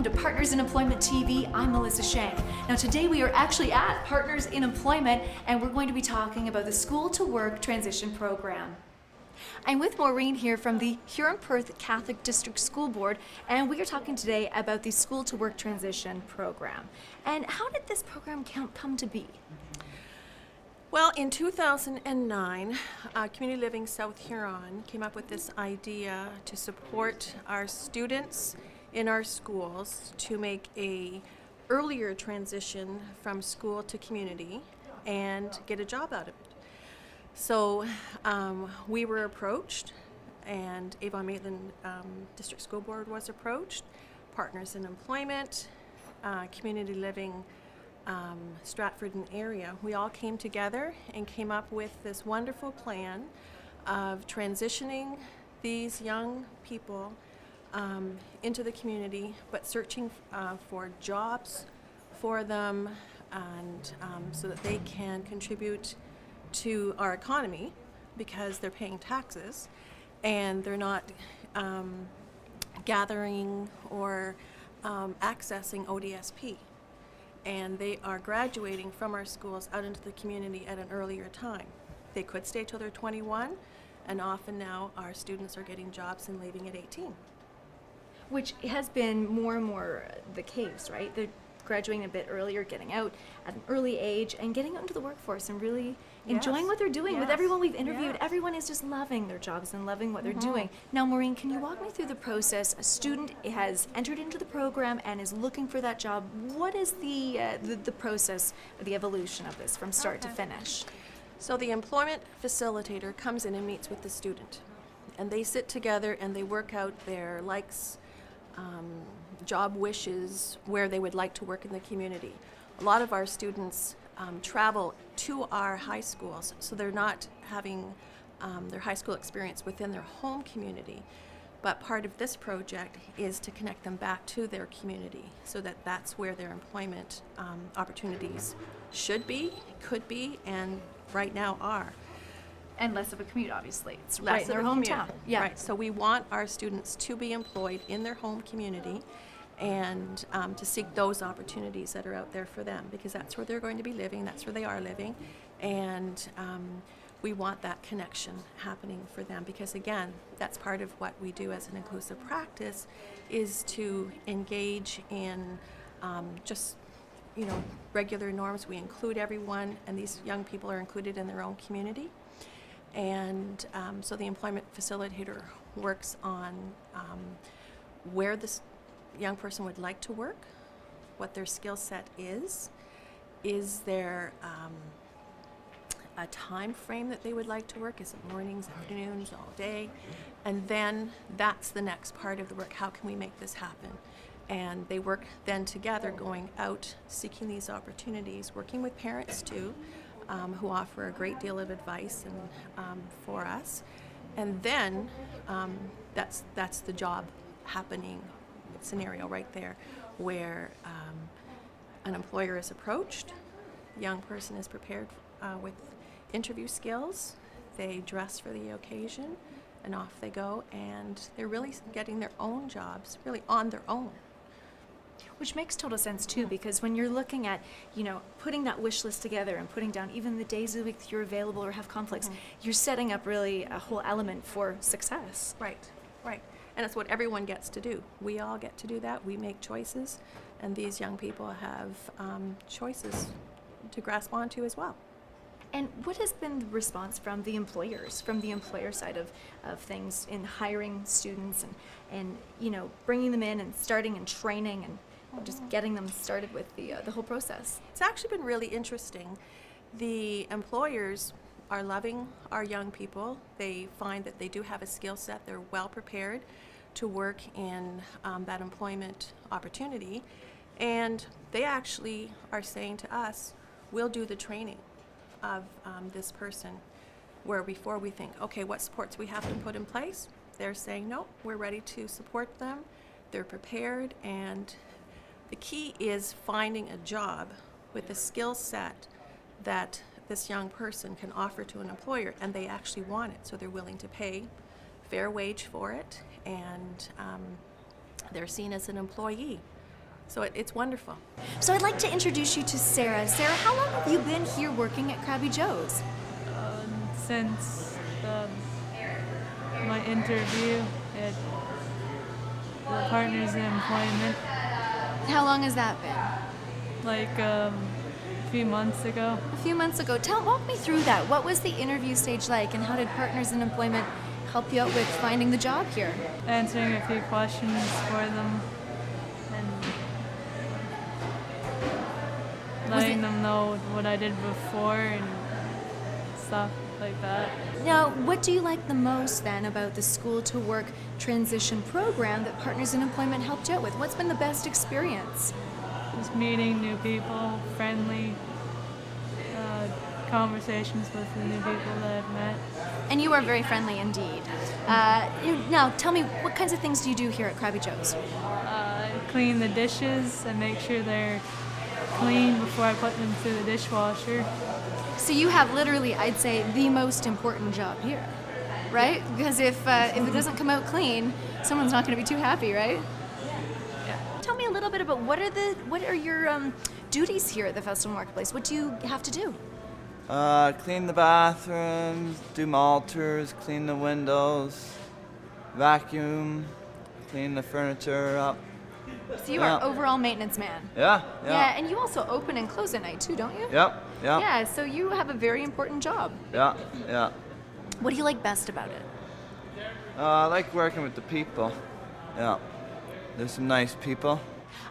welcome to Partners in Employment TV. I'm Melissa Shank. Now today we are actually at Partners in Employment and we're going to be talking about the School to Work Transition Program. I'm with Maureen here from the Huron-Perth Catholic District School Board, and we are talking today about the School to Work Transition Program. And how did this program come to be? Well, in 2009, Community Living South Huron came up with this idea to support our students in our schools to make a earlier transition from school to community and get a job out of it. So we were approached, and Avon-Maitland District School Board was approached, Partners in Employment, Community Living Stratford and area. We all came together and came up with this wonderful plan of transitioning these young people into the community, but searching for jobs for them, and so that they can contribute to our economy because they're paying taxes and they're not gathering or accessing ODSP. And they are graduating from our schools out into the community at an earlier time. They could stay till they're 21, and often now our students are getting jobs and leaving at 18. Which has been more and more the case, right? They're graduating a bit earlier, getting out at an early age, and getting out into the workforce and really enjoying what they're doing. With everyone we've interviewed, everyone is just loving their jobs and loving what they're doing. Now, Maureen, can you walk me through the process? A student has entered into the program and is looking for that job. What is the process, the evolution of this from start to finish? So the employment facilitator comes in and meets with the student, and they sit together and they work out their likes, job wishes, where they would like to work in the community. A lot of our students travel to our high schools, so they're not having their high school experience within their home community. But part of this project is to connect them back to their community so that that's where their employment opportunities should be, could be, and right now are. And less of a commute, obviously. It's Less right in their of a commute. hometown. Yeah. Right. So we want our students to be employed in their home community and to seek those opportunities that are out there for them, because that's where they're going to be living, that's where they are living, and we want that connection happening for them, because again, that's part of what we do as an inclusive practice, is to engage in just regular norms. We include everyone, and these young people are included in their own community. And so the employment facilitator works on where this young person would like to work, what their skill set is there a time frame that they would like to work? Is it mornings, afternoons, all day? And then that's the next part of the work. How can we make this happen? And they work then together, going out, seeking these opportunities, working with parents too, who offer a great deal of advice and for us. And then that's the job happening scenario right there, where an employer is approached, the young person is prepared with interview skills, they dress for the occasion, and off they go, and they're really getting their own jobs, really on their own. Which makes total sense too, because when you're looking at, putting that wish list together and putting down even the days of the week that you're available or have conflicts, you're setting up really a whole element for success. Right. And it's what everyone gets to do. We all get to do that. We make choices, and these young people have choices to grasp onto as well. And what has been the response from the employers, from the employer side of things in hiring students and bringing them in and starting and training and just getting them started with the whole process? It's actually been really interesting. The employers are loving our young people. They find that they do have a skill set. They're well prepared to work in that employment opportunity. And they actually are saying to us, we'll do the training of this person, where before we think, okay, what supports we have to put in place? They're saying, no, we're ready to support them. They're prepared, and the key is finding a job with a skill set that this young person can offer to an employer, and they actually want it, so they're willing to pay fair wage for it, and they're seen as an employee So it's wonderful. So I'd like to introduce you to Sarah. Sarah, how long have you been here working at Krabby Joe's? Since my interview at the Partners in Employment, How long has that been? like a few months ago. A few months ago. Walk me through that. What was the interview stage like, and how did Partners in Employment help you out with finding the job here? Answering a few questions for them and letting them know what I did before and stuff like that. Now, what do you like the most then about the school to work transition program that Partners in Employment helped you out with? What's been the best experience? Just meeting new people, friendly conversations with the new people that I've met. And you are very friendly indeed. Now, tell me, what kinds of things do you do here at Krabby Joe's? Clean the dishes and make sure they're clean before I put them through the dishwasher. So you have literally, I'd say, the most important job here, right? Because if it doesn't come out clean, someone's not going to be too happy, right? Yeah. Tell me a little bit about what are your duties here at the Festival Marketplace? What do you have to do? Clean the bathrooms, do malters, clean the windows, vacuum, clean the furniture up. So you are overall maintenance man. Yeah. Yeah, and you also open and close at night too, don't you? Yep. Yeah, so you have a very important job. Yeah. What do you like best about it? I like working with the people. Yeah. There's some nice people.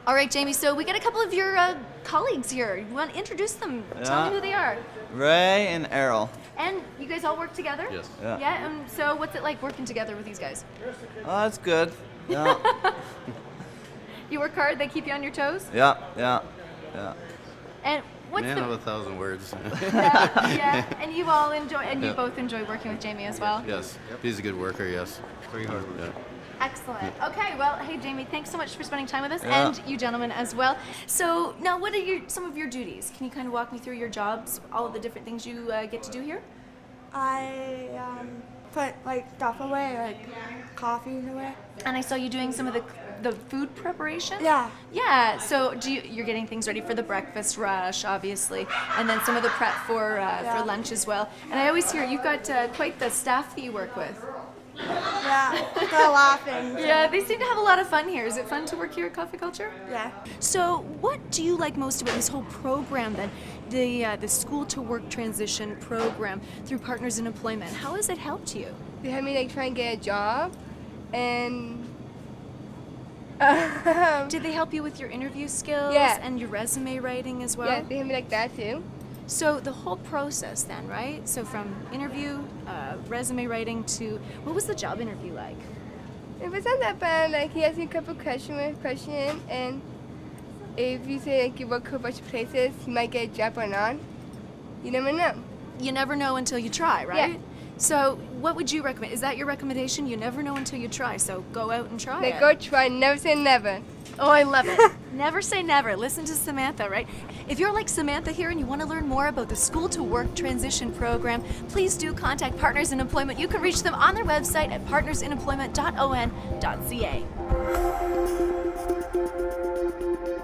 All right, Jamie, so we got a couple of your colleagues here. You want to introduce them? Tell me who they are. Ray and Errol. And you guys all work together? Yes. Yeah. Yeah, so what's it like working together with these guys? Oh, that's good. Yeah. You work hard, they keep you on your toes? Yeah. And what's Man the... of 1,000 words. yeah, and you all enjoy, and you Yeah. both enjoy working with Jamie as well? Yes. He's a good worker, yes. Very hard. Yeah. Excellent. Okay, well, hey, Jamie, thanks so much for spending time with us, Yeah. and you gentlemen as well. So now what are some of your duties? Can you kind of walk me through your jobs, all of the different things you get to do here? I put like stuff away, like coffees away. And I saw you doing some of the food preparation? Yeah. Yeah, so you're getting things ready for the breakfast rush, obviously, and then some of the prep for lunch as well. And I always hear you've got quite the staff that you work with. Yeah, they're laughing. Yeah, they seem to have a lot of fun here. Is it fun to work here at Coffee Culture? Yeah. So what do you like most about this whole program then? The school to work transition program through Partners in Employment. How has it helped you? They had me like try and get a job, and Did they help you with your interview skills Yeah. and your resume writing as well? yeah, they had me like that too. So the whole process then, right? So from interview, resume writing to, what was the job interview like? It wasn't that bad. Like he asked me a couple questions, and if you say like you work a bunch of places, you might get a job or not. You never know. You never know until you try, right? Yeah. So what would you recommend? Is that your recommendation? You never know until you try, so go out and try Like it. go try, never say never. Oh, I love it. Never say never. Listen to Samantha, right? If you're like Samantha here and you want to learn more about the School to Work Transition Program, please do contact Partners in Employment. You can reach them on their website at partnersinemployment.on.ca.